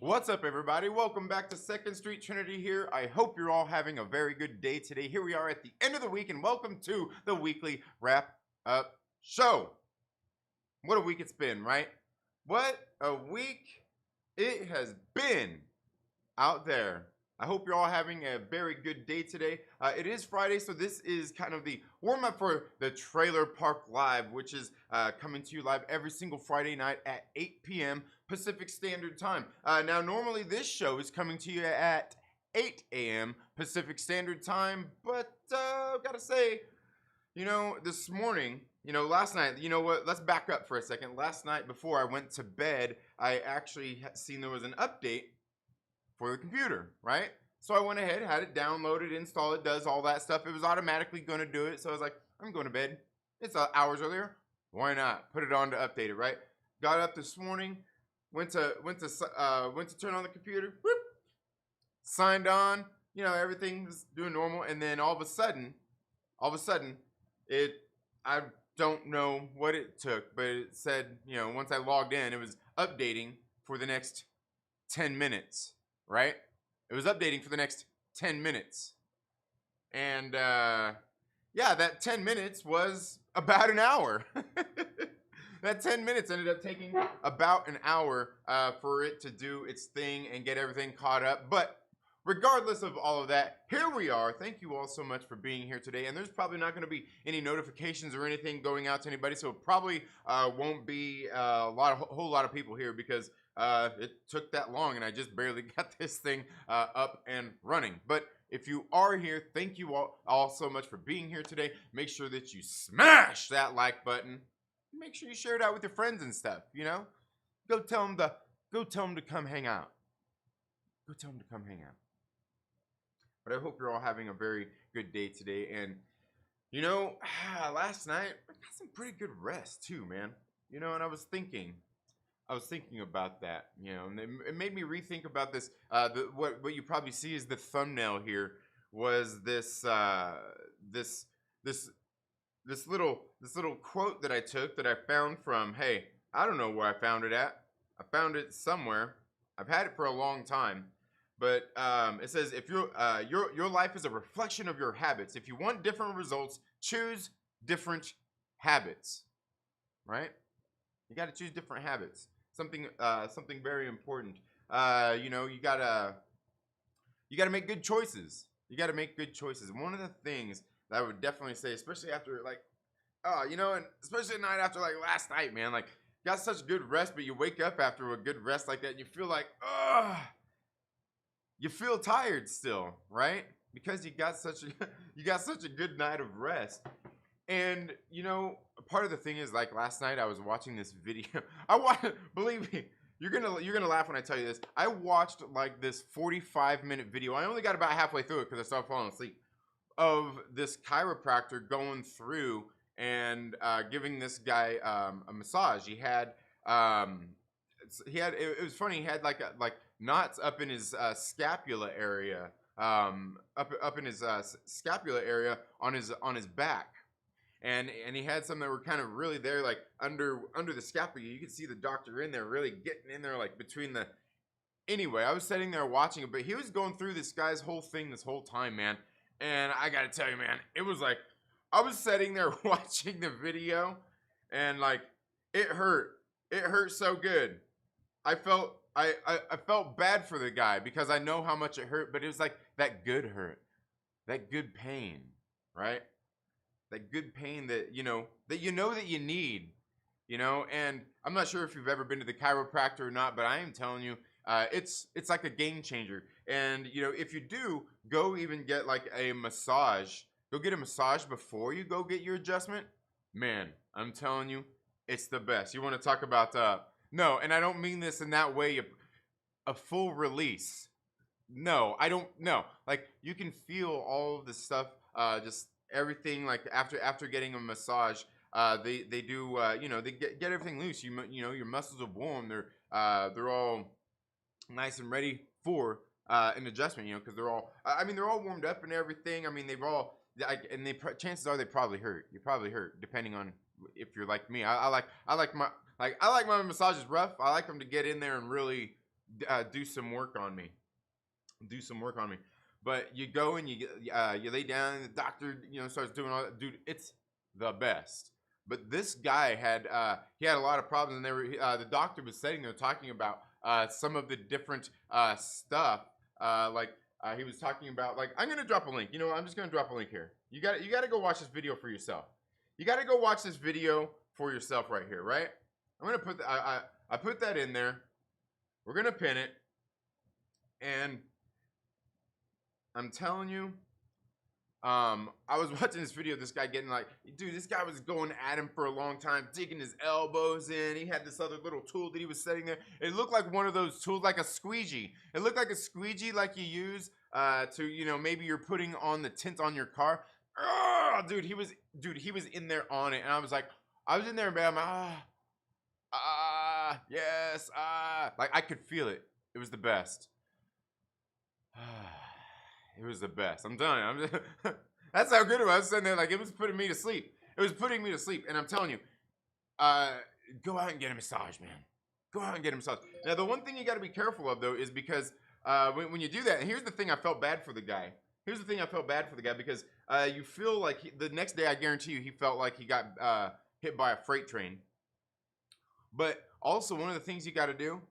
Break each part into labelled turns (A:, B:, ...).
A: What's up, everybody? Welcome back to 2nd Street Trinity here. I hope you're all having a very good day today. Here we are at the end of the week, and welcome to the weekly wrap-up show. What a week it's been, right? What a week it has been out there. I hope you're all having a very good day today. It is Friday, so this is kind of the warm-up for the Trailer Park Live, which is coming to you live every single Friday night at 8 p.m. Pacific Standard Time. Now, normally this show is coming to you at 8 a.m. Pacific Standard Time, but gotta say, this morning, last night, you know what, let's back up for a second. Last night before I went to bed, I actually seen there was an update for the computer, right? So I went ahead, had it downloaded, installed it, does all that stuff. It was automatically going to do it. So I was like, I'm going to bed. It's hours earlier. Why not? Put it on to update it, right? Got up this morning, went to turn on the computer, whoop, signed on, everything was doing normal, and then all of a sudden, I don't know what it took, but it said, once I logged in, it was updating for the next 10 minutes. Right? It was updating for the next 10 minutes. And, yeah, that 10 minutes was about an hour. That 10 minutes ended up taking about an hour for it to do its thing and get everything caught up. But regardless of all of that, here we are. Thank you all so much for being here today. And there's probably not going to be any notifications or anything going out to anybody. So it probably won't be a whole lot of people here because it took that long and I just barely got this thing up and running. But if you are here, thank you all so much for being here today. Make sure that you smash that like button. Make sure you share it out with your friends and stuff, Go tell them to come hang out. Go tell them to come hang out. But I hope you're all having a very good day today. And, last night, I got some pretty good rest too, man. And I was thinking about that, and it made me rethink about this. What you probably see is the thumbnail here was this little quote that I took that I found from, hey, I don't know where I found it at. I found it somewhere. I've had it for a long time, but it says if your life is a reflection of your habits. If you want different results, choose different habits. Right? You got to choose different habits. Something very important. You gotta make good choices. You gotta make good choices. One of the things that I would definitely say, especially after and especially at night after last night, man, got such good rest, but you wake up after a good rest like that, and you feel like, you feel tired still, right? Because you got such a good night of rest. And part of the thing is, last night I was watching this video. Believe me, you're gonna laugh when I tell you this. I watched this 45-minute video. I only got about halfway through it because I started falling asleep. Of this chiropractor going through and giving this guy a massage. It was funny. He had knots up in his scapula area, up in his scapula area on his back. And he had some that were kind of really there, under the scapula. You could see the doctor in there, really getting in there, between the. Anyway, I was sitting there watching it, but he was going through this guy's whole thing this whole time, man. And I gotta tell you, man, it was I was sitting there watching the video, and it hurt. It hurt so good. I felt bad for the guy because I know how much it hurt, but it was that good hurt, that good pain, right? That good pain that that you need, and I'm not sure if you've ever been to the chiropractor or not, but I am telling you, it's like a game changer. And if you do go even get a massage, go get a massage before you go get your adjustment, man, I'm telling you, it's the best. You want to talk about no, and I don't mean this in that way, a full release. No, I don't. No, you can feel all of the stuff, just everything after getting a massage. They do they get everything loose. Your muscles are warm. They're all nice and ready for an adjustment. Because they're all warmed up and everything. They've all chances are they probably hurt. You probably hurt depending on if you're like me. I like my massages rough. I like them to get in there and really do some work on me. Do some work on me. But you go and you lay down, and the doctor starts doing all that. Dude, it's the best. But this guy had he had a lot of problems, and the doctor was sitting there talking about some of the different stuff. He was talking about, like, I'm gonna drop a link. I'm just gonna drop a link here. You got to go watch this video for yourself. You got to go watch this video for yourself right here, right? I'm gonna put I put that in there. We're gonna pin it, and I'm telling you, I was watching this video of this guy getting like, dude, this guy was going at him for a long time, digging his elbows in. He had this other little tool that he was setting there. It looked like one of those tools, like a squeegee. It looked like a squeegee like you use to, maybe you're putting on the tint on your car. Oh, dude, he was in there on it. And I was in there, man. I'm like, yes, like I could feel it. It was the best. It was the best. I'm telling you. That's how good it was. I was sitting there, like, it was putting me to sleep. It was putting me to sleep. And I'm telling you, go out and get a massage, man. Go out and get a massage. Now, the one thing you got to be careful of, though, is because when you do that, and here's the thing I felt bad for the guy. Because you feel like the next day, I guarantee you, he felt like he got hit by a freight train. But also, one of the things you got to do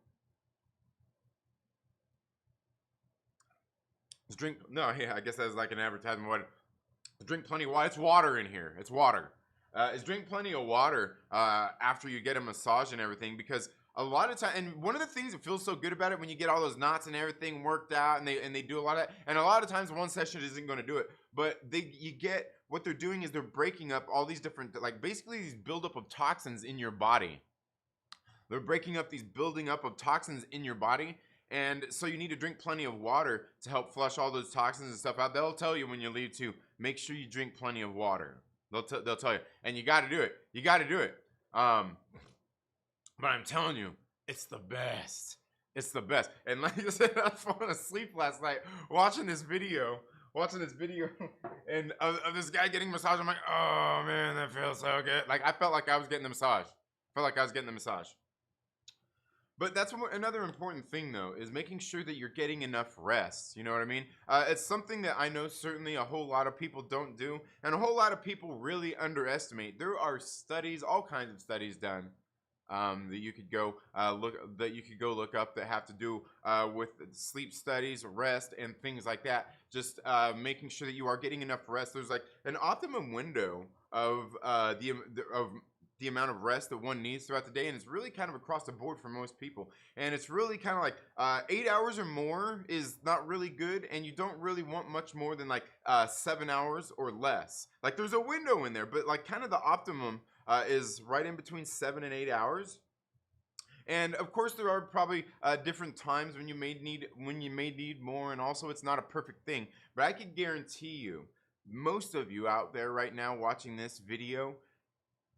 A: is drink. No, yeah, I guess that's like an advertisement. What? Drink plenty of water. It's water in here. It's water. Is drink plenty of water after you get a massage and everything, because a lot of time, and one of the things that feels so good about it when you get all those knots and everything worked out, and they do a lot of that, and a lot of times one session isn't going to do it, but you get what they're doing is they're breaking up all these different, like, basically these buildup of toxins in your body. They're breaking up these building up of toxins in your body. And so you need to drink plenty of water to help flush all those toxins and stuff out. They'll tell you when you leave to make sure you drink plenty of water. They'll tell you. And you got to do it. You got to do it. But I'm telling you, it's the best. It's the best. And like I said, I was falling asleep last night watching this video and of this guy getting massage. I'm like, oh, man, that feels so good. Like, I felt like I was getting the massage. But that's another important thing, though, is making sure that you're getting enough rest. You know what I mean? It's something that I know certainly a whole lot of people don't do, and a whole lot of people really underestimate. There are studies, all kinds of studies done that you could go look up that have to do with sleep studies, rest, and things like that. Just making sure that you are getting enough rest. There's like an optimum window of the amount of rest that one needs throughout the day, and it's really kind of across the board for most people. And it's really kind of like 8 hours or more is not really good, and you don't really want much more than like 7 hours or less. Like, there's a window in there, but like kind of the optimum is right in between 7 and 8 hours. And of course, there are probably different times when you may need more, and also it's not a perfect thing. But I can guarantee you, most of you out there right now watching this video,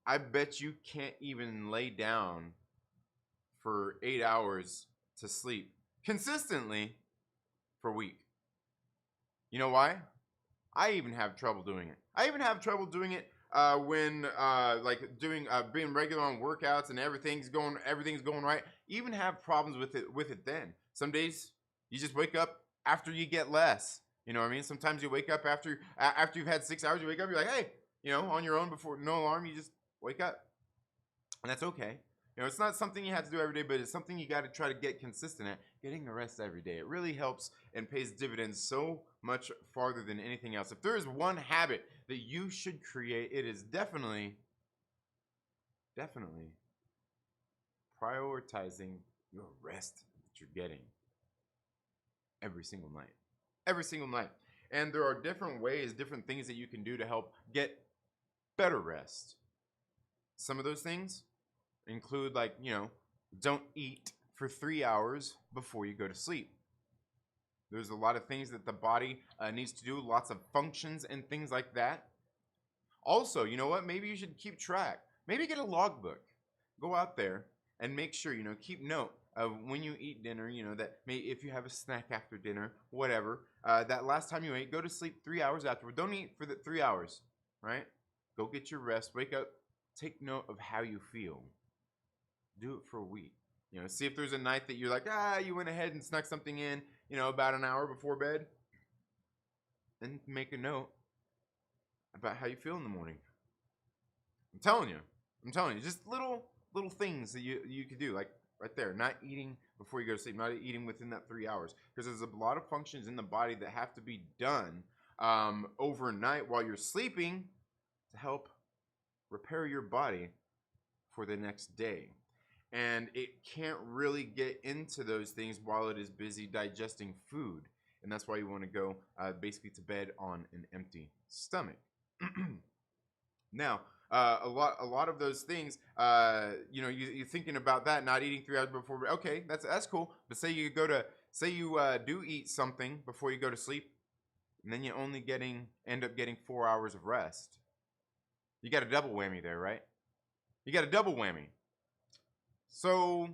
A: I bet you can't even lay down for 8 hours to sleep consistently for a week. You know why? I even have trouble doing it. When being regular on workouts and everything's going right. Even have problems with it then. Some days you just wake up after you get less. You know what I mean? Sometimes you wake up after you've had 6 hours, you wake up, you're like, hey, on your own, before no alarm, you just wake up. And that's okay. It's not something you have to do every day, but it's something you got to try to get consistent at. Getting the rest every day. It really helps and pays dividends so much farther than anything else. If there is one habit that you should create, it is definitely prioritizing your rest that you're getting every single night. Every single night. And there are different ways, different things that you can do to help get better rest. Some of those things include, like, don't eat for 3 hours before you go to sleep. There's a lot of things that the body needs to do, lots of functions and things like that. Also, you know what? Maybe you should keep track. Maybe get a logbook. Go out there and make sure, keep note of when you eat dinner, that if you have a snack after dinner, whatever, that last time you ate, go to sleep 3 hours afterward. Don't eat for the 3 hours, right? Go get your rest, wake up, take note of how you feel. Do it for a week. You know, see if there's a night that you're like, you went ahead and snuck something in, you know, about an hour before bed. And make a note about how you feel in the morning. I'm telling you, just little things that you could do, like right there, not eating before you go to sleep, not eating within that 3 hours, because there's a lot of functions in the body that have to be done overnight while you're sleeping to help repair your body for the next day. And it can't really get into those things while it is busy digesting food. And that's why you want to go basically to bed on an empty stomach. Now, a lot of those things, you know, you're thinking about that, not eating 3 hours before. Okay, that's cool. But say you do eat something before you go to sleep, and then you only end up getting 4 hours of rest. You got a double whammy there, right? You got a double whammy. So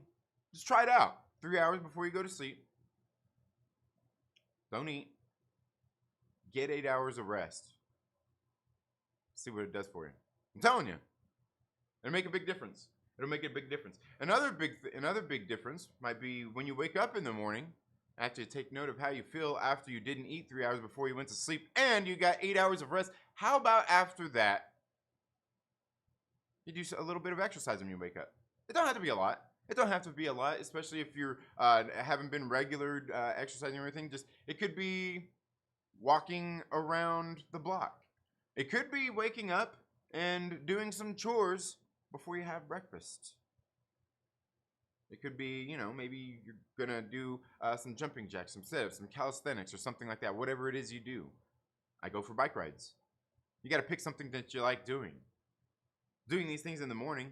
A: just try it out. 3 hours before you go to sleep. Don't eat. Get 8 hours of rest. See what it does for you. I'm telling you. It'll make a big difference. It'll make a big difference. Another big difference might be when you wake up in the morning. Actually, take note of how you feel after you didn't eat 3 hours before you went to sleep and you got 8 hours of rest. How about after that, you do a little bit of exercise when you wake up? It don't have to be a lot. It don't have to be a lot, especially if you're haven't been regular exercising or anything. Just it could be walking around the block. It could be waking up and doing some chores before you have breakfast. It could be, you know, maybe you're gonna do some jumping jacks, some sit-ups, some calisthenics, or something like that. Whatever it is you do. I go for bike rides. You got to pick something that you like doing. Doing these things in the morning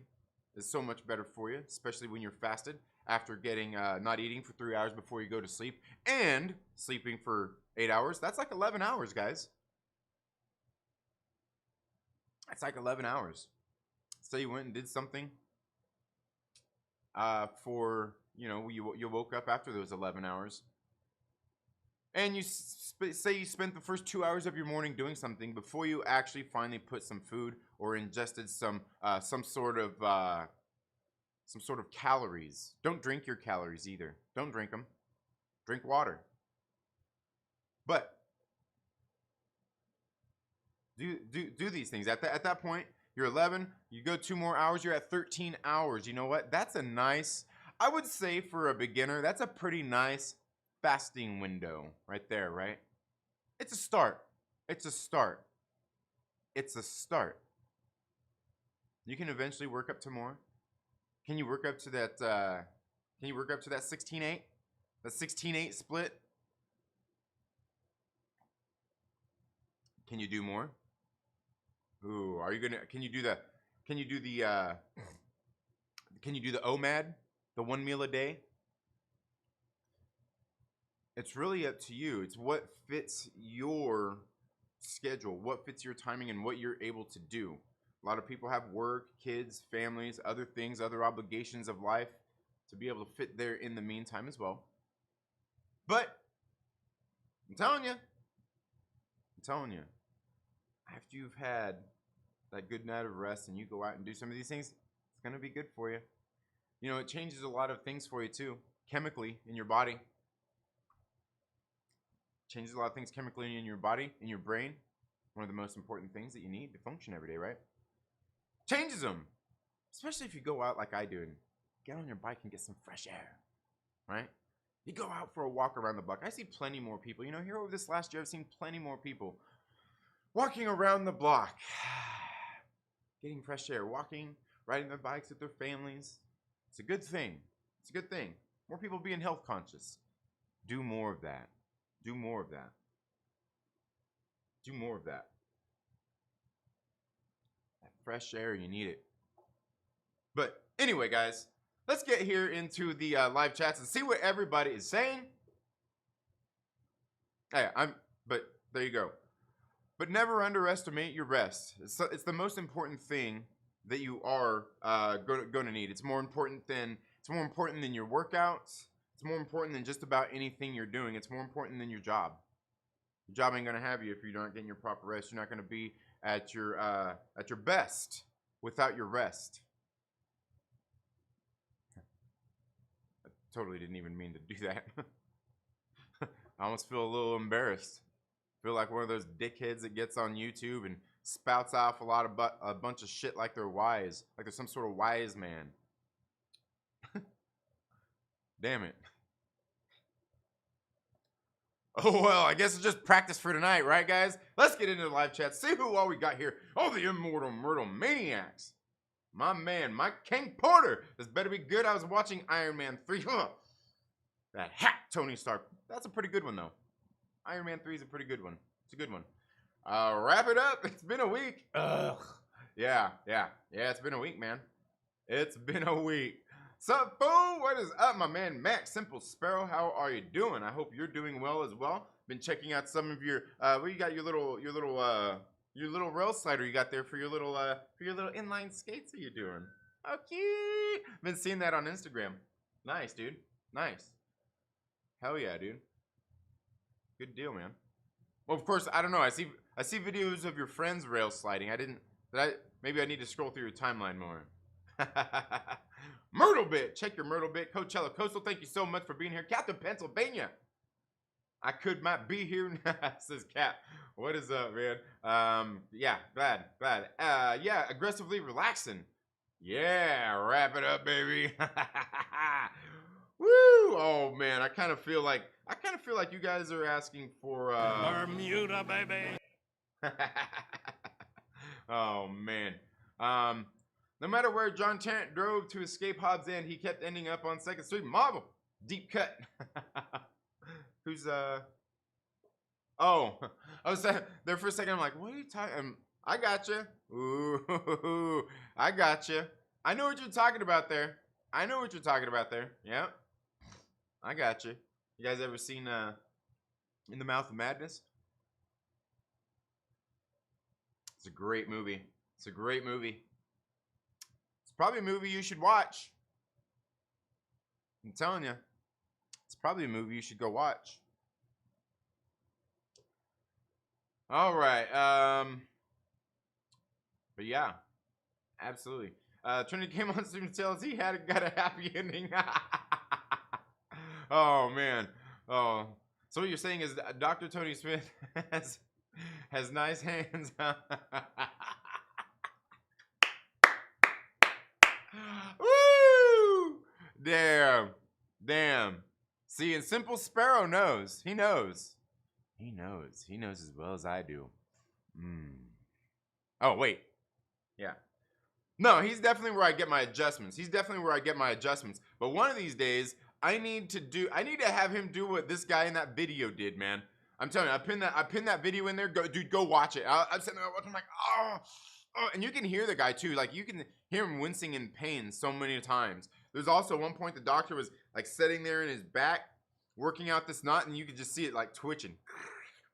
A: is so much better for you, especially when you're fasted after getting not eating for 3 hours before you go to sleep and sleeping for 8 hours. That's like 11 hours, guys. That's like 11 hours. So you went and did something for, you know, you woke up after those 11 hours. And you say you spent the first 2 hours of your morning doing something before you actually finally put some food or ingested some sort of calories. Don't drink your calories either. Don't drink them. Drink water. But do these things. At that point, you're 11. You go 2 more hours. You're at 13 hours. You know what? That's a nice. I would say for a beginner, that's a pretty nice fasting window right there, right? It's a start. It's a start. It's a start. You can eventually work up to more. Can you work up to that? Can you work up to that 16-8? The 16-8 split? Can you do more? Ooh, are you gonna? Can you do the? Can you do the? Can you do the OMAD? The 1 meal a day? It's really up to you. It's what fits your schedule, what fits your timing, and what you're able to do. A lot of people have work, kids, families, other things, other obligations of life to be able to fit there in the meantime as well. But I'm telling you, after you've had that good night of rest and you go out and do some of these things, it's going to be good for you. You know, it changes a lot of things for you too, chemically in your body. Changes a lot of things chemically in your body, in your brain. One of the most important things that you need to function every day, right? Changes them. Especially if you go out like I do and get on your bike and get some fresh air, right? You go out for a walk around the block. I see plenty more people. You know, here over this last year, I've seen plenty more people walking around the block, getting fresh air, walking, riding their bikes with their families. It's a good thing. It's a good thing. More people being health conscious. Do more of that. Do more of that. Do more of that. That fresh air, you need it. But anyway, guys, let's get here into the live chats and see what everybody is saying. Hey, but there you go. But never underestimate your rest. It's the most important thing that you are going to need. It's more important than your workouts. It's more important than just about anything you're doing. It's more important than your job. Your job ain't going to have you if you're not getting your proper rest. You're not going to be at your best without your rest. totally didn't even mean to do that. I almost feel a little embarrassed. Feel like one of those dickheads that gets on YouTube and spouts off a bunch of shit like they're wise, like they're some sort of wise man. Damn it. Oh, well, I guess it's just practice for tonight, right, guys? Let's get into the live chat. See who all we got here. Oh, the immortal Myrtle Maniacs. My man, Mike King Porter. This better be good. I was watching Iron Man 3. That hack Tony Stark. That's a pretty good one, though. Iron Man 3 is a pretty good one. It's a good one. Wrap it up. It's been a week. Ugh. Yeah, it's been a week, man. It's been a week. Sup, fool? What is up, my man Max Simple Sparrow? How are you doing? I hope you're doing well as well. Been checking out some of your what you got, your little rail slider you got there for your little inline skates that you're doing. Okay. Been seeing that on Instagram. Nice, dude. Nice. Hell yeah, dude. Good deal, man. Well, of course, I don't know. I see videos of your friends rail sliding. Maybe I need to scroll through your timeline more. Myrtle Bit. Check your Myrtle Bit. Coachella Coastal, thank you so much for being here. Captain Pennsylvania. I could not be here, says Cap. What is up, man? Yeah, glad. Yeah, aggressively relaxing. Yeah, wrap it up, baby. Woo! Oh man, I kind of feel like you guys are asking for
B: Bermuda, baby.
A: Oh man. No matter where John Tarrant drove to escape Hobbs End, he kept ending up on 2nd Street. Marvel. Deep cut. Who's oh, I was there for a second. I'm like, what are you talking? I gotcha. Ooh, I gotcha. I know what you're talking about there. Yep. I gotcha. You guys ever seen In the Mouth of Madness? It's a great movie. It's probably a movie you should watch. I'm telling you. It's probably a movie you should go watch. All right. But yeah, absolutely. Trinity came on soon to tell us he got a happy ending. Oh man. Oh. So what you're saying is Dr. Tony Smith has nice hands. Woo! Damn. See, and Simple Sparrow knows. He knows as well as I do. Oh, wait. Yeah. No, he's definitely where I get my adjustments. But one of these days, I need to have him do what this guy in that video did, man. I'm telling you, I pinned that video in there. Go watch it. I'm sitting there watching, I'm like, oh, and you can hear the guy too. Like you can hear him wincing in pain so many times. There's also one point the doctor was like sitting there in his back, working out this knot, and you could just see it like twitching.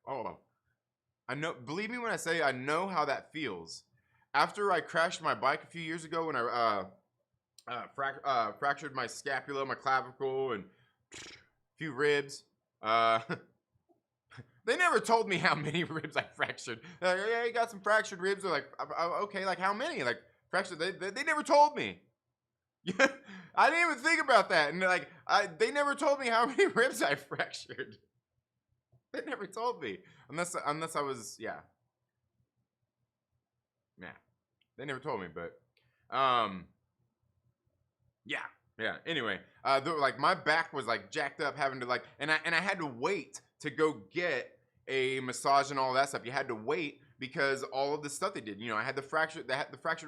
A: Oh, I know. Believe me when I say I know how that feels. After I crashed my bike a few years ago when I fractured my scapula, my clavicle, and a few ribs. They never told me how many ribs I fractured. Yeah, you got some fractured ribs. They're like, okay, like how many? Like fractured? They never told me. I didn't even think about that. And like, they never told me how many ribs I fractured. They never told me, unless I was, yeah. They never told me, but, yeah. Anyway, like my back was like jacked up, having to like, and I had to wait to go get a massage and all that stuff. You had to wait because all of the stuff they did. You know, I had the fractured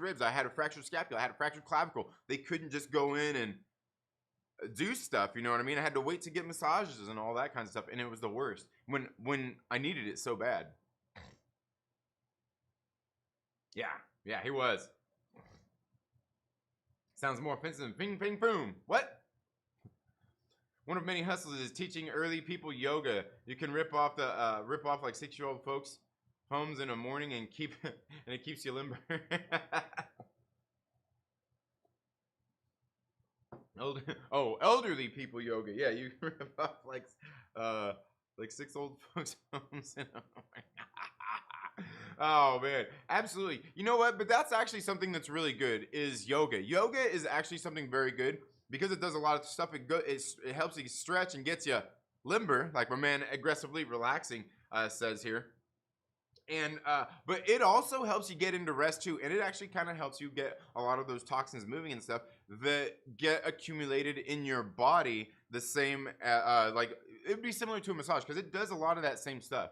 A: ribs. I had a fractured scapula. I had a fractured clavicle. They couldn't just go in and do stuff. You know what I mean? I had to wait to get massages and all that kind of stuff, and it was the worst when I needed it so bad. Yeah, he was. Sounds more offensive than ping, ping, boom. What? One of many hustles is teaching early people yoga. You can rip off like 6-year-old folks' homes in the morning and it keeps you limber. Elderly people yoga. Yeah, you can rip off like 6 old folks' homes in the morning. Oh man, absolutely. You know what? But that's actually something that's really good is yoga. Yoga is actually something very good because it does a lot of stuff. It helps you stretch and gets you limber, like my man aggressively relaxing says here. And but it also helps you get into rest too, and it actually kind of helps you get a lot of those toxins moving and stuff that get accumulated in your body. The same like it'd be similar to a massage because it does a lot of that same stuff.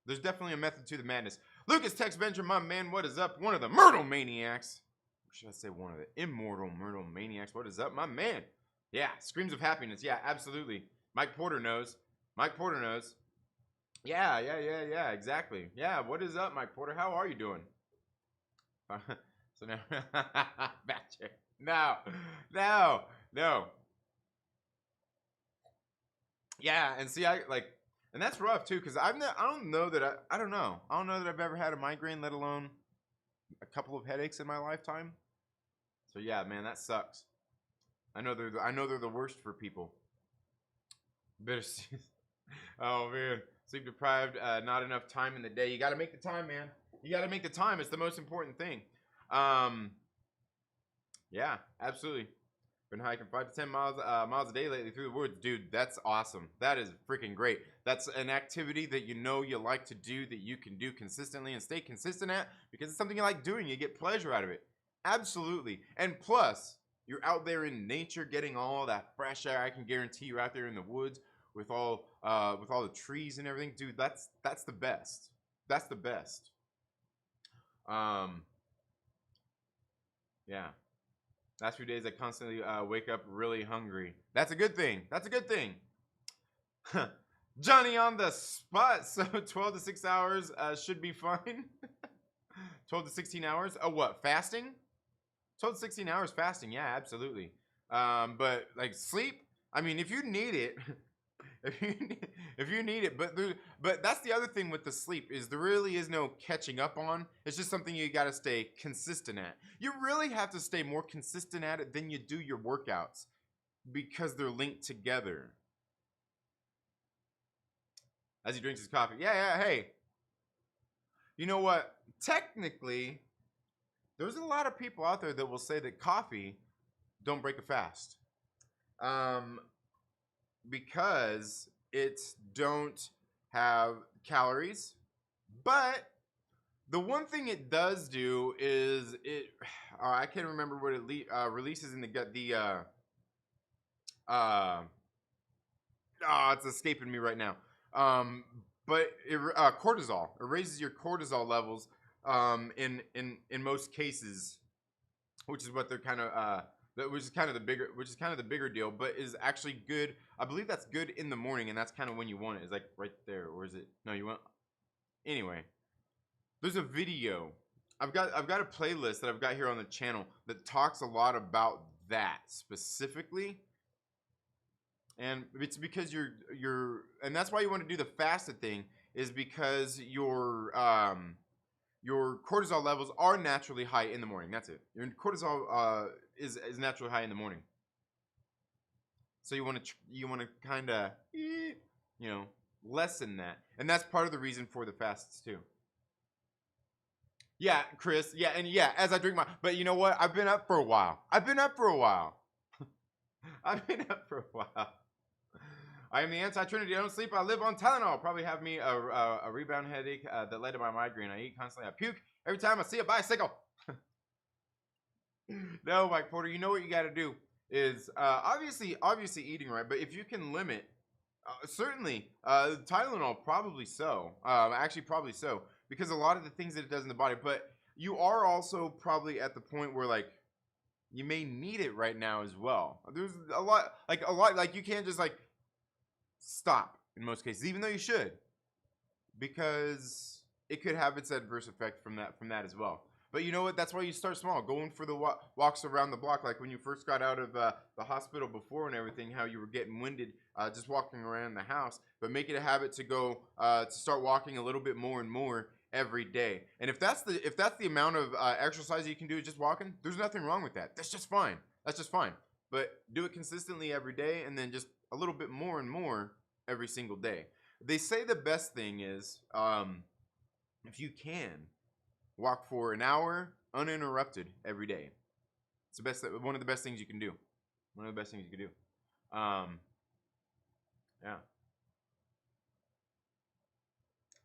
A: There's definitely a method to the madness. Lucas Texvenger, my man, what is up? One of the Myrtle Maniacs. Or should I say one of the immortal Myrtle Maniacs? What is up, my man? Yeah, screams of happiness. Yeah, absolutely. Mike Porter knows. Mike Porter knows. Yeah, exactly. Yeah, what is up, Mike Porter? How are you doing? So now, Batcher. No. Yeah, and see, and that's rough too, because I don't know that I don't know that I've ever had a migraine, let alone a couple of headaches in my lifetime. So yeah, man, that sucks. I know they're the worst for people. Oh man. Sleep deprived, not enough time in the day. You got to make the time, man. You got to make the time. It's the most important thing. Yeah, absolutely. Been hiking 5 to 10 miles a day lately through the woods. Dude, that's awesome. That is freaking great. That's an activity that you know you like to do, that you can do consistently and stay consistent at, because it's something you like doing. You get pleasure out of it. Absolutely. And plus, you're out there in nature getting all that fresh air. I can guarantee you're out there in the woods with all the trees and everything. Dude, that's the best. That's the best. Yeah. Last few days I constantly wake up really hungry. That's a good thing. That's a good thing. Johnny on the spot. So 12 to 6 hours should be fine. 12 to 16 hours. Oh, what? Fasting? 12 to 16 hours fasting. Yeah, absolutely. But like sleep, I mean, if you need it, if you need it, but that's the other thing with the sleep is there really is no catching up on. It's just something you got to stay consistent at. You really have to stay more consistent at it than you do your workouts because they're linked together. As he drinks his coffee. Yeah, hey. You know what? Technically, there's a lot of people out there that will say that coffee don't break a fast. Because it don't have calories, but the one thing it does do is it I can't remember what it releases in the gut. It's escaping me right now. But cortisol. It raises your cortisol levels in most cases, which is what they're kind of which is kind of the bigger deal, but is actually good. I believe that's good in the morning, and that's kind of when you want it. It's like right there, or is it? No, you want. Anyway, there's a video. I've got a playlist that I've got here on the channel that talks a lot about that specifically, and it's because and that's why you want to do the fasted thing, is because your cortisol levels are naturally high in the morning. That's it. Your cortisol is naturally high in the morning. So you want to kind of lessen that, and that's part of the reason for the fasts too. Yeah, Chris. Yeah, and yeah, as I drink but you know what? I've been up for a while. I am the anti-Trinity. I don't sleep. I live on Tylenol. Probably have me a rebound headache that led to my migraine. I eat constantly. I puke every time I see a bicycle. No, Mike Porter. You know what you got to do is obviously eating right. But if you can limit, certainly Tylenol probably so. Actually, probably so, because a lot of the things that it does in the body. But you are also probably at the point where like you may need it right now as well. There's a lot like you can't just like stop in most cases, even though you should, because it could have its adverse effect from that as well. But you know what? That's why you start small, going for the walks around the block, like when you first got out of the hospital before and everything, how you were getting winded just walking around the house. But make it a habit to go to start walking a little bit more and more every day. And if that's the amount of exercise you can do, just walking, there's nothing wrong with that. That's just fine. But do it consistently every day, and then just a little bit more and more every single day. They say the best thing is if you can walk for an hour uninterrupted every day. It's one of the best things you can do. One of the best things you could do. Yeah.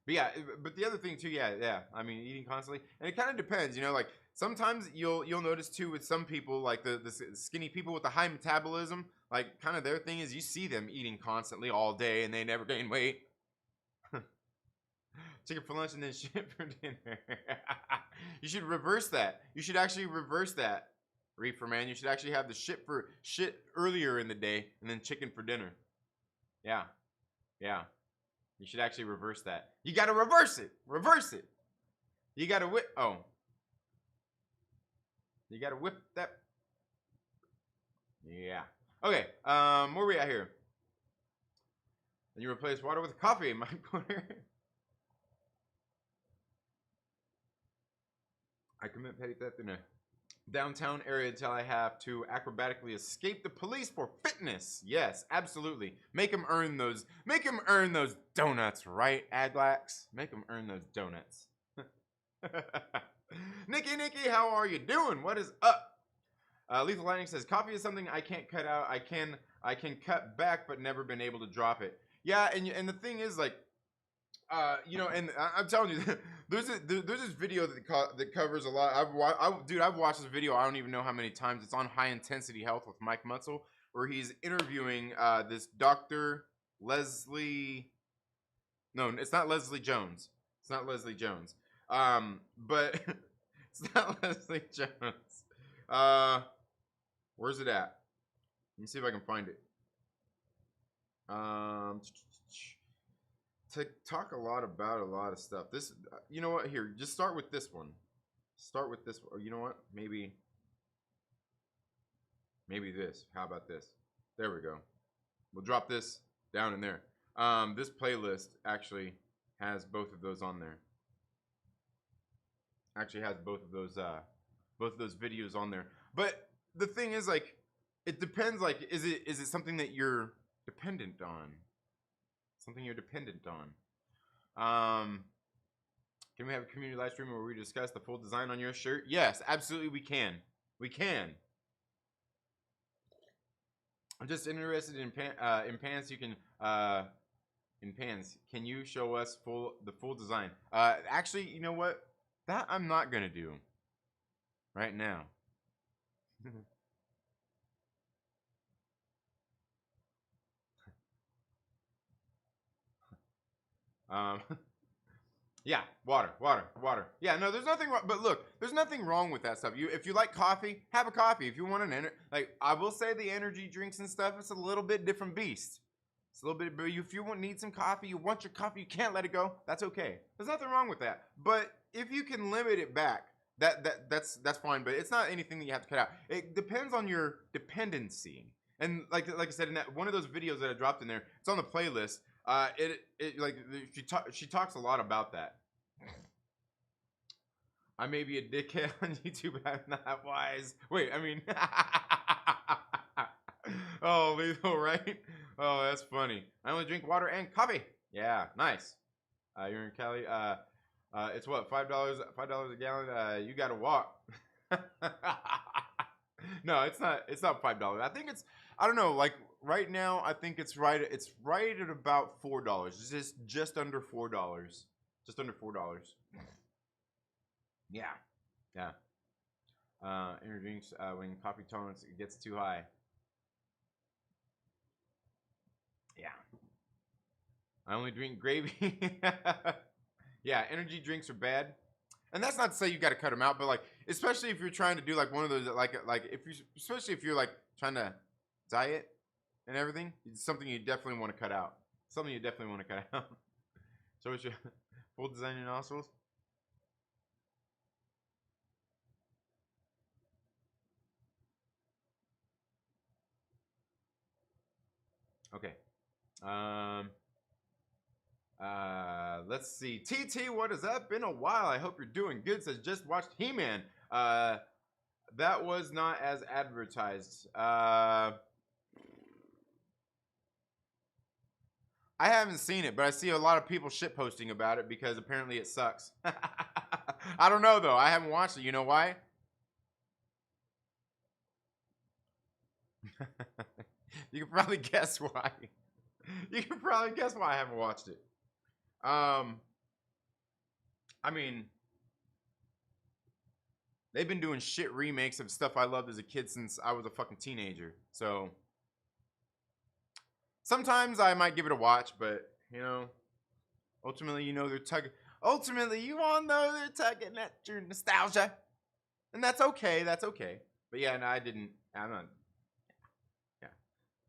A: But yeah, but the other thing too, yeah. I mean, eating constantly, and it kind of depends, you know. Like sometimes you'll notice too with some people, like the skinny people with the high metabolism, like kind of their thing is you see them eating constantly all day and they never gain weight. Chicken for lunch and then shit for dinner. You should reverse that. You should actually reverse that, Reefer man. You should actually have the shit earlier in the day and then chicken for dinner. Yeah, yeah. You should actually reverse that. You gotta reverse it. Reverse it. You gotta whip. Oh. You gotta whip that. Yeah. Okay. Where we at here? And you replace water with coffee, my corner. I commit petty theft in a downtown area until I have to acrobatically escape the police for fitness. Yes, absolutely. Make them earn those. Make them earn those donuts, right, Adlax? Make them earn those donuts. Nikki, how are you doing? What is up? Lethal Lightning says coffee is something I can't cut out. I can cut back, but never been able to drop it. Yeah, and the thing is, like, you know, and I'm telling you, there's this video that covers a lot. I've watched this video. I don't even know how many times. It's on High Intensity Health with Mike Mutzel, where he's interviewing this Dr. Leslie. No, it's not Leslie Jones. It's not Leslie Jones. But it's not Leslie Jones. Where's it at? Let me see if I can find it. To talk a lot about a lot of stuff. This, you know what? Here, just start with this one. Start with this. Or you know what? Maybe this. How about this? There we go. We'll drop this down in there. This playlist actually has both of those on there. Actually has both of those videos on there. But the thing is, like, it depends. Like, is it something that you're dependent on? Something you're dependent on. Can we have a community live stream where we discuss the full design on your shirt? Yes, absolutely we can. We can. I'm just interested in pants. You can in pants. Can you show us the full design? Actually, you know what? That I'm not gonna do right now. Yeah, water. Yeah, no, there's nothing wrong. But look, there's nothing wrong with that stuff. If you like coffee, have a coffee. If you want like I will say the energy drinks and stuff, it's a little bit different beast. It's a little bit. But if you need some coffee, you want your coffee, you can't let it go. That's okay. There's nothing wrong with that. But if you can limit it back, that's fine. But it's not anything that you have to cut out. It depends on your dependency. And like I said in that one of those videos that I dropped in there, it's on the playlist. She talks a lot about that. I may be a dickhead on YouTube, but I'm not wise. Wait, I mean, oh, lethal, right? Oh, that's funny. I only drink water and coffee. Yeah, nice. You're in Cali. It's what, $5 a gallon. You gotta walk. No, it's not $5. I think I don't know, like right now I think it's right at about $4. It's just under $4. Just under $4. Yeah. Energy drinks when coffee tolerance gets too high. Yeah. I only drink gravy. Yeah, energy drinks are bad. And that's not to say you got to cut them out, but like, especially if you're trying to do like one of those, especially if you're like trying to diet and everything, it's something you definitely want to cut out. Something you definitely want to cut out. So what's your full design your nostrils? Okay. Let's see. TT, what is up? Been a while. I hope you're doing good. Says just watched He-Man. That was not as advertised. I haven't seen it, but I see a lot of people shit posting about it because apparently it sucks. I don't know though. I haven't watched it. You know why? You can probably guess why. You can probably guess why I haven't watched it. I mean, they've been doing shit remakes of stuff I loved as a kid since I was a fucking teenager. So sometimes I might give it a watch, but you know, ultimately, you know, they're tugging. Ultimately, you all know they're tugging at your nostalgia, and that's okay. That's okay. But yeah, no, I didn't. I'm not. Yeah.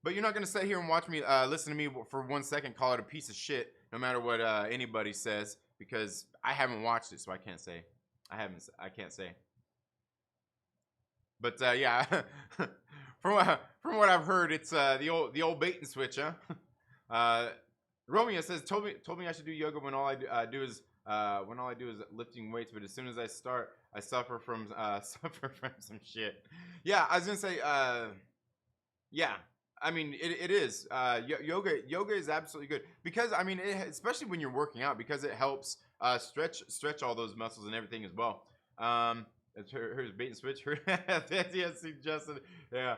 A: But you're not gonna sit here and watch me, listen to me for 1 second, call it a piece of shit, no matter what anybody says, because I haven't watched it, so I can't say. I can't say. But yeah, from what I've heard, it's the old bait and switch, huh? Romeo says told me I should do yoga when all I do is lifting weights, but as soon as I start, I suffer from some shit. Yeah, I was gonna say, yeah. I mean, it is. Yoga is absolutely good because I mean, especially when you're working out, because it helps stretch all those muscles and everything as well. It's her bait and switch. Yes, Justin. Yeah.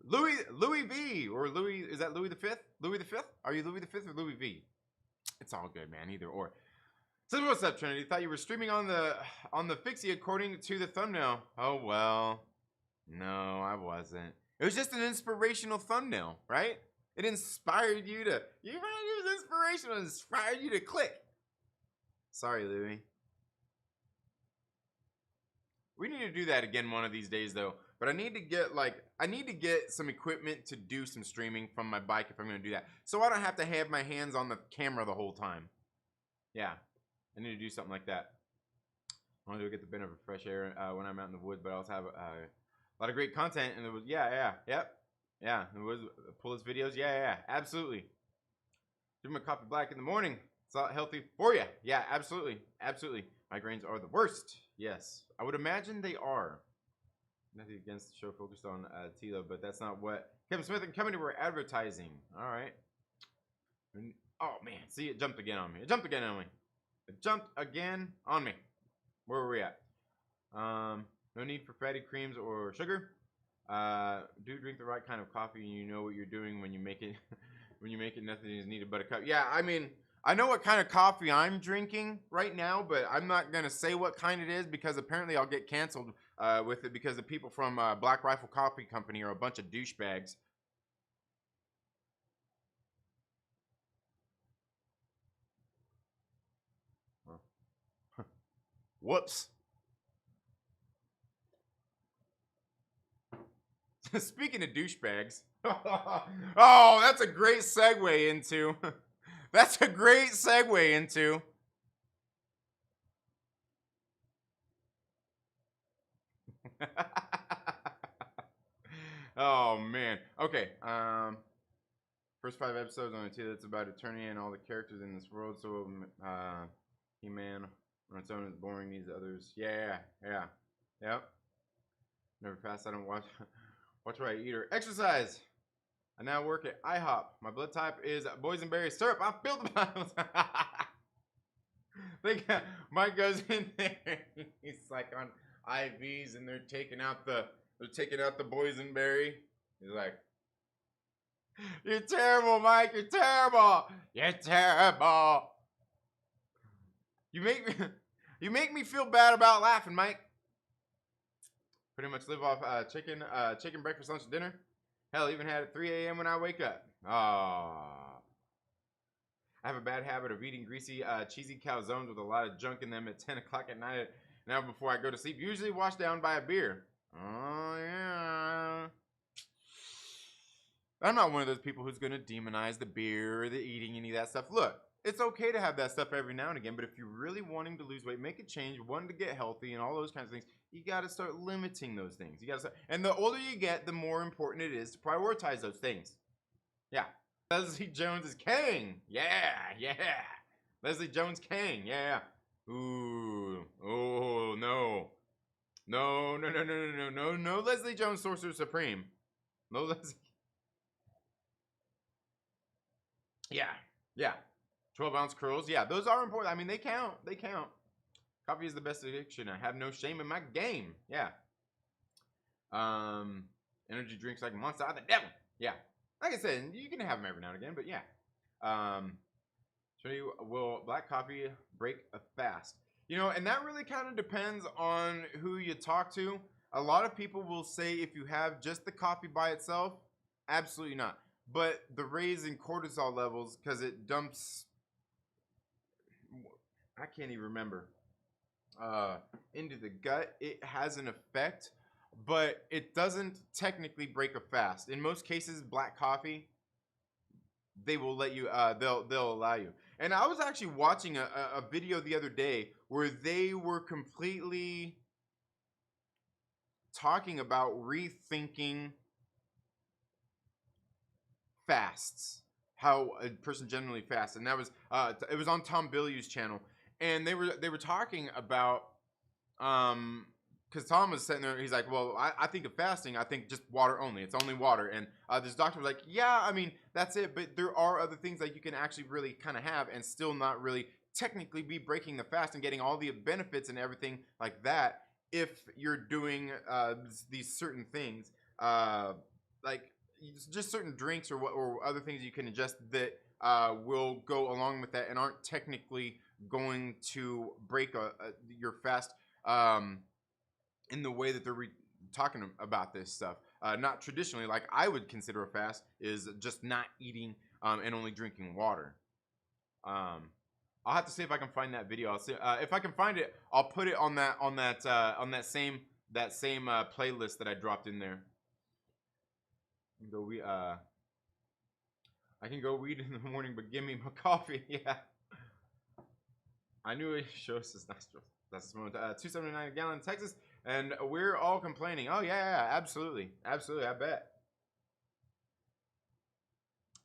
A: Louis V or Louis, is that Louis the Fifth? Louis the Fifth? Are you Louis the Fifth or Louis V? It's all good, man. Either or. So what's up, Trinity? Thought you were streaming on the Fixie according to the thumbnail. Oh well. No, I wasn't. It was just an inspirational thumbnail, right? It inspired you to. You might use inspirational. It inspired you to click. Sorry, Louis. We need to do that again one of these days, though. But I need to get some equipment to do some streaming from my bike if I'm going to do that, so I don't have to have my hands on the camera the whole time. Yeah, I need to do something like that. I want to get the benefit of fresh air when I'm out in the woods, but I also have a lot of great content in the woods. Yeah, in the woods, pull his videos. Yeah, absolutely. Drink my coffee black in the morning. It's all healthy for you. Yeah, absolutely. Migraines are the worst. Yes, I would imagine they are. Nothing against the show focused on Tilo, but that's not what Kevin Smith and company were advertising. All right. Oh man, see, it jumped again on me. It jumped again on me. Where were we at? No need for fatty creams or sugar. Do drink the right kind of coffee, and you know what you're doing when you make it. When you make it, nothing is needed but a cup. Yeah, I mean, I know what kind of coffee I'm drinking right now, but I'm not going to say what kind it is because apparently I'll get canceled with it because the people from Black Rifle Coffee Company are a bunch of douchebags. Whoops. Speaking of douchebags. Oh, that's a great segue into... That's a great segue into. Oh man. Okay. First 5 episodes on two. That's about eternity and all the characters in this world. So, He-Man on its own is boring. Needs others. Yeah. Yep. Never fast. I don't watch. Watch what I eat or exercise. I now work at IHOP. My blood type is boysenberry syrup. I'm filled with Mike goes in there. He's like on IVs, and they're taking out the boysenberry. He's like, "You're terrible, Mike. You're terrible. You're terrible. You make me feel bad about laughing, Mike. Pretty much live off chicken breakfast, lunch, and dinner. Hell, even had it at 3 a.m. when I wake up. I have a bad habit of eating greasy, cheesy calzones with a lot of junk in them at 10 o'clock at night. Now before I go to sleep, usually washed down by a beer. Oh, yeah. I'm not one of those people who's going to demonize the beer or the eating, any of that stuff. Look, it's okay to have that stuff every now and again, but if you're really wanting to lose weight, make a change, wanting to get healthy and all those kinds of things, you got to start limiting those things. You got to start, and the older you get, the more important it is to prioritize those things. Yeah. Leslie Jones is king. Yeah. Leslie Jones king. Yeah. Ooh. Oh, no. No, Leslie Jones Sorcerer Supreme. No Leslie. Yeah. 12-ounce curls. Yeah, those are important. I mean, they count. Coffee is the best addiction. I have no shame in my game. Yeah. energy drinks like Monster are the devil. Yeah, like I said, you can have them every now and again, but yeah. Show you, will black coffee break a fast? You know, and that really kind of depends on who you talk to. A lot of people will say if you have just the coffee by itself, absolutely not. But the raise in cortisol levels, because it dumps, I can't even remember, into the gut, it has an effect, but it doesn't technically break a fast. In most cases, black coffee, they will let you, they'll allow you. And I was actually watching a video the other day where they were completely talking about rethinking fasts, how a person generally fasts, and that was it was on Tom Bilyeu's channel, and they were talking about because Tom was sitting there, he's like, well, I think of fasting, I think just water only, it's only water, and this doctor was like, yeah, I mean that's it, but there are other things that you can actually really kind of have and still not really technically be breaking the fast and getting all the benefits and everything like that if you're doing these certain things, like just certain drinks or other things you can ingest that will go along with that and aren't technically going to break your fast in the way that they're talking about this stuff. Not traditionally, like I would consider a fast is just not eating and only drinking water. I'll have to see if I can find that video. I'll see if I can find it. I'll put it on that same playlist that I dropped in there. I can go weed in the morning, but give me my coffee. Yeah, I knew it shows his nostrils. That's $2.79 a gallon in Texas, and we're all complaining. Oh yeah, absolutely, absolutely. I bet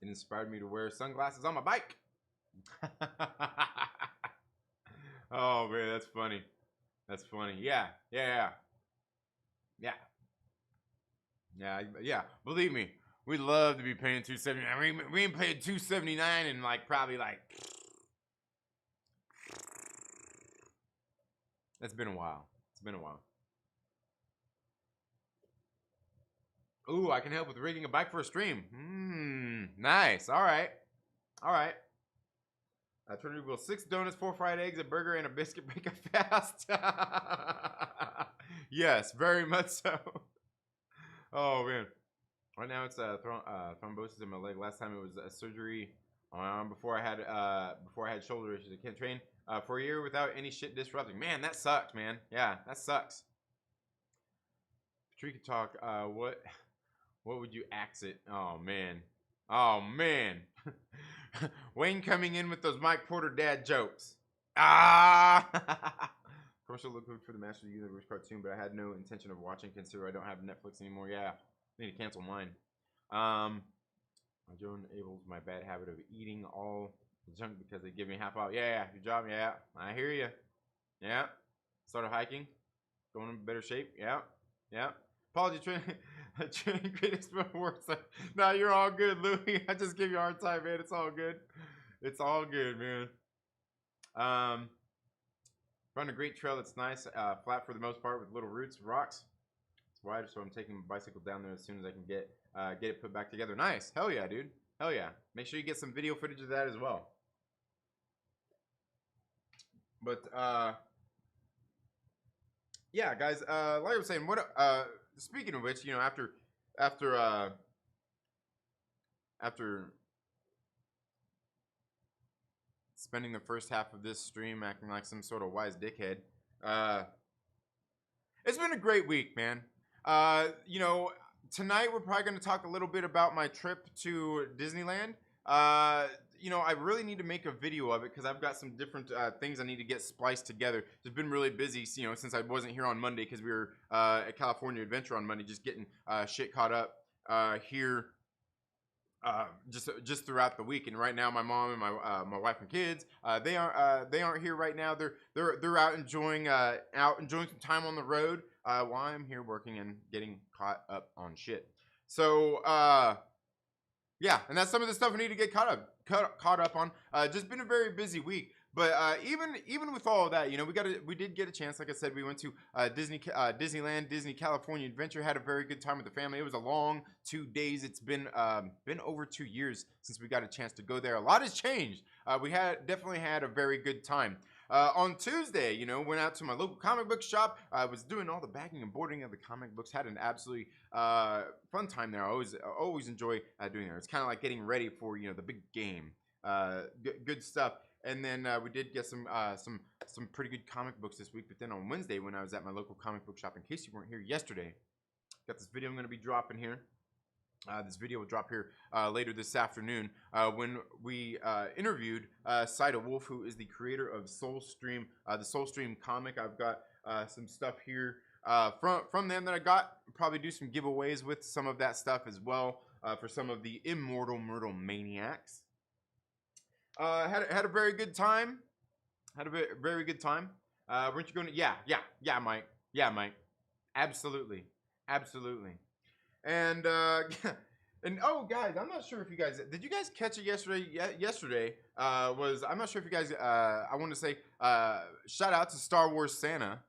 A: it inspired me to wear sunglasses on my bike. Oh man, that's funny. That's funny. Yeah. Believe me, we'd love to be paying $2.79. We ain't paid $2.79 in like probably like. It's been a while. It's been a while. Ooh, I can help with rigging a bike for a stream. Nice. All right. Trinity will 6 donuts, 4 fried eggs, a burger, and a biscuit break a fast. Yes, very much so. Oh man. Right now it's thrombosis in my leg. Last time it was a surgery before I had shoulder issues. I can't train for a year without any shit disrupting. Man, that sucked, man. Yeah, that sucks. Patricia talk. What would you exit? Oh man. Wayne coming in with those Mike Porter dad jokes. Commercial looked good for the Master of the Universe cartoon, but I had no intention of watching. Consider I don't have Netflix anymore. Yeah, I need to cancel mine. Joe enables my bad habit of eating all the junk because they give me half off. Yeah, good job. Yeah, I hear you. Yeah, started hiking, going in better shape. Yeah. Apology, training greatest words. No, you're all good, Louie. I just give you a hard time, man. It's all good. It's all good, man. Run a great trail that's nice, flat for the most part with little roots, rocks. It's wide, so I'm taking my bicycle down there as soon as I can get it put back together. Nice. Hell yeah, dude. Hell yeah. Make sure you get some video footage of that as well. But yeah, guys. Like I was saying, speaking of which, you know, after spending the first half of this stream acting like some sort of wise dickhead, it's been a great week, man. You know, tonight we're probably going to talk a little bit about my trip to Disneyland. You know, I really need to make a video of it because I've got some different things I need to get spliced together. It's been really busy, you know, since I wasn't here on Monday because we were at California Adventure on Monday, just getting shit caught up here just throughout the week. And right now, my mom and my wife and kids, they aren't here right now. They're out enjoying some time on the road while I'm here working and getting caught up on shit. So yeah, and that's some of the stuff I need to get caught up on. Just been a very busy week, But even with all of that, you know, we did get a chance. Like I said, we went to Disneyland, Disney California Adventure. Had a very good time with the family. It was a long 2 days. It's been over 2 years since we got a chance to go there. A lot has changed. We definitely had a very good time. On Tuesday, you know, went out to my local comic book shop. I was doing all the bagging and boarding of the comic books. Had an absolutely fun time there. I always enjoy doing there. It's kind of like getting ready for, you know, the big game. Good stuff. And then we did get some pretty good comic books this week. But then on Wednesday, when I was at my local comic book shop, in case you weren't here yesterday, got this video I'm going to be dropping here. This video will drop here later this afternoon when we interviewed Saida Wolf, who is the creator of Soulstream, the Soulstream comic. I've got some stuff here from them that I got. Probably do some giveaways with some of that stuff as well for some of the immortal Myrtle Maniacs. Had a very good time. Had a very good time. Weren't you going to? Yeah, Mike. Yeah, Mike. Absolutely. And and oh, guys, I'm not sure if you guys did. You guys catch it yesterday? Yesterday I'm not sure if you guys. I want to say shout out to Star Wars Santa.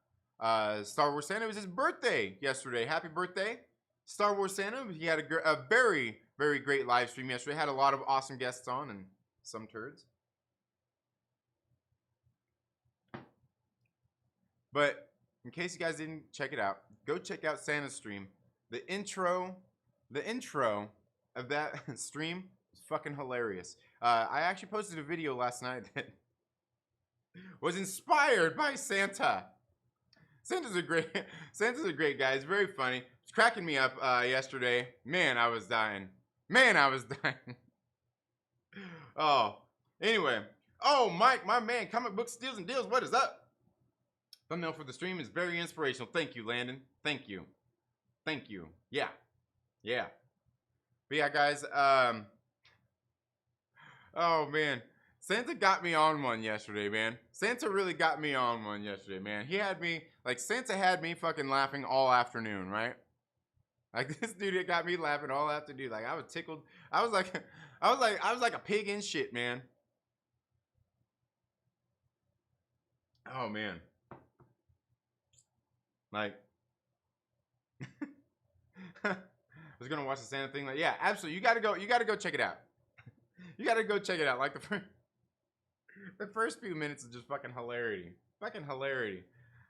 A: Star Wars Santa, it was his birthday yesterday. Happy birthday, Star Wars Santa. He had a very great live stream yesterday. Had a lot of awesome guests on and some turds. But in case you guys didn't check it out, go check out Santa's stream. The intro of that stream is fucking hilarious. I actually posted a video last night that was inspired by Santa. Santa's a great guy. He's very funny. It's cracking me up yesterday. Man, I was dying. Oh, anyway. Oh, Mike, my man, Comic Book Steals and Deals. What is up? Thumbnail for the stream is very inspirational. Thank you, Landon. Thank you. Yeah. But yeah, guys. Oh man, Santa got me on one yesterday, man. Santa really got me on one yesterday, man. Santa had me fucking laughing all afternoon, right? Like this dude got me laughing all afternoon. Like I was tickled. I was like a pig in shit, man. Oh man. Like I was gonna watch the Santa thing. Like, yeah, absolutely. You gotta go check it out. You gotta go check it out. Like the first few minutes is just fucking hilarity.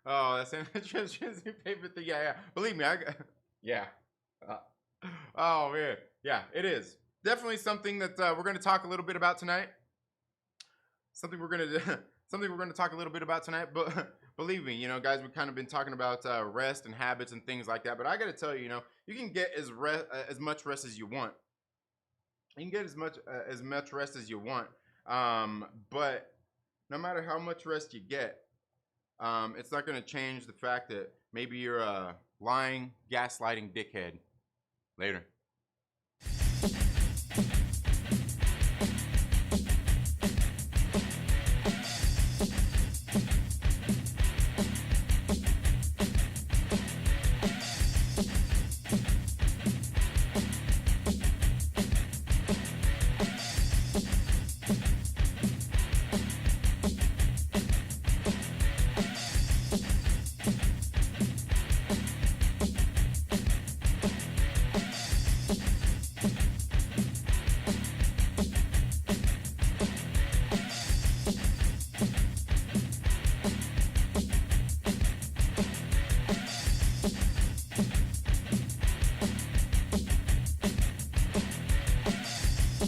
A: Oh, that's Santa favorite thing. Yeah. Believe me, oh man, yeah, it is definitely something that we're gonna talk a little bit about tonight. Something we're gonna talk a little bit about tonight, but. Believe me, you know, guys, we've kind of been talking about rest and habits and things like that. But I got to tell you, you know, you can get as much rest as you want. You can get as much rest as you want. But no matter how much rest you get, it's not going to change the fact that maybe you're a lying, gaslighting dickhead. Later.